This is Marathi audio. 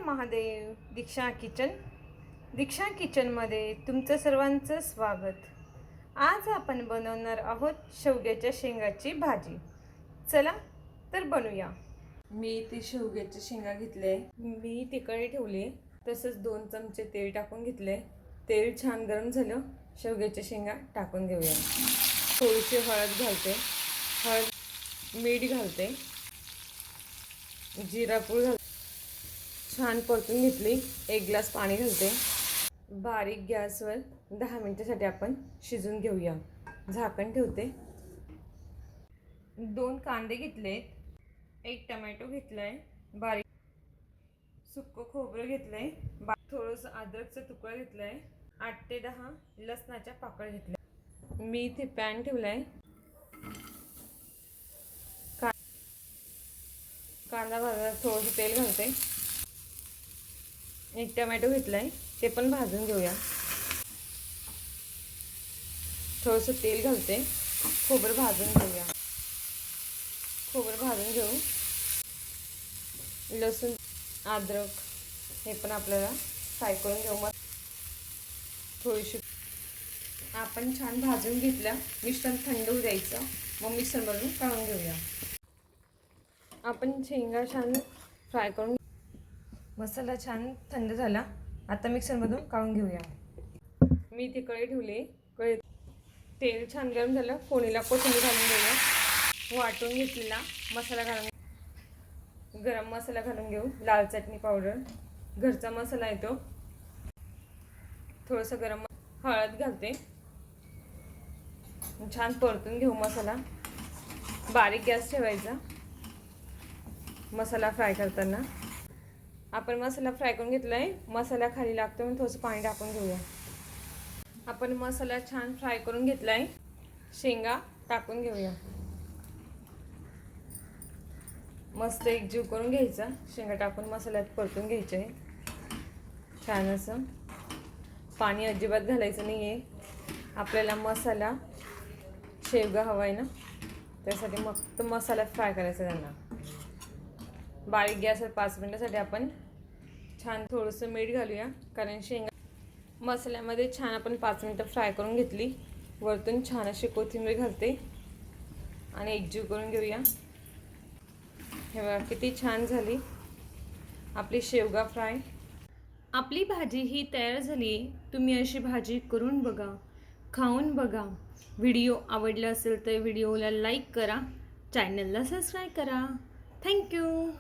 महादेव. दीक्षा किचनमध्ये तुमचं सर्वांचं स्वागत. आज आपण बनवणार आहोत शेवग्याच्या शेंगाची भाजी. चला तर बनवूया. मी इथे शेवग्याच्या शेंगा घेतले, मी तिकडे ठेवले. तसंच 2 चमचे तेल टाकून घेतले. तेल छान गरम झालं, शेवग्याच्या शेंगा टाकून घेऊया. थोडीशी हळद घालते, मीठ घालते, जिरापूड घालते. छान परतून घेतली. 1 ग्लास पाणी घालते. बारीक गॅसवर 10 मिनिटासाठी आपण शिजून घेऊया. झाकण ठेवते. 2 कांदे घेतलेत, 1 टमॅटो घेतलाय, बारीक सुक्क खोबरं घेतलंय, थोडंसं अद्रकचा तुकडा घेतलाय, 8 ते 10 लसणाच्या पाकळ्या घेतल्या. मी इथे पॅन ठेवलाय. कांदा भाजायला थोडंसं तेल घालते. 1 टमॅटो घेतलाय, ते पण भाजून घेऊया. थोडंसं तेल घालते. खोबरं भाजून घेऊया. खोबरं भाजून घेऊ. लसूण, अद्रक हे पण आपल्याला फ्राय करून घेऊ. मग थोडीशी आपण छान भाजून घेतलं. मिश्रण थंड होऊ द्यायचं. मग मिक्सरमधून काढून घेऊया. आपण शेंगा छान फ्राय करून, मसाला छान थंड झाला. आता मिक्सरमधून काढून घेऊया. मी इथे कढई ठेवली. तेल छान गरम झालं. फोडणीला कोथिंबीर घालून घेऊया. वाटून घेतलेला मसाला घालून, गरम मसाला घालून घेऊ. लाल चटणी पावडर, घरचा मसाला येतो. थोडंसं गरम हळद घालते. छान परतून घेऊ मसाला. बारीक गॅस ठेवायचा मसाला फ्राय करताना. आपण मसाला फ्राय करून घेतलाय. मसाला खाली लागतो म्हणून थोडंसं पाणी टाकून घेऊया. आपण मसाला छान फ्राय करून घेतलाय. शेंगा टाकून घेऊया. मस्त एकजीव करून घ्यायचा. शेंगा टाकून मसाल्यात परतून घ्यायचे. छान असं पाणी अजिबात घालायचं नाही आहे. आपल्याला मसाला शेवगा हवा आहे ना, त्यासाठी मग तो मसाला फ्राय करायचा त्यांना. बारीक गॅसवर 5 मिनिटासाठी आपण छान थोडंसं मीठ घालूया, कारण शेंगा मसाल्यामध्ये छान आपण 5 मिनिटं फ्राय करून घेतली. वरतून छान अशी कोथिंबीर घालते आणि एकजीव करून घेऊया. हे बघा किती छान झाली आपली शेवगा फ्राय. आपली भाजी ही तयार झाली. तुम्ही अशी भाजी करून बघा, खाऊन बघा. व्हिडिओ आवडला असेल तर व्हिडिओला लाईक करा, चॅनलला सबस्क्राईब करा. थँक्यू.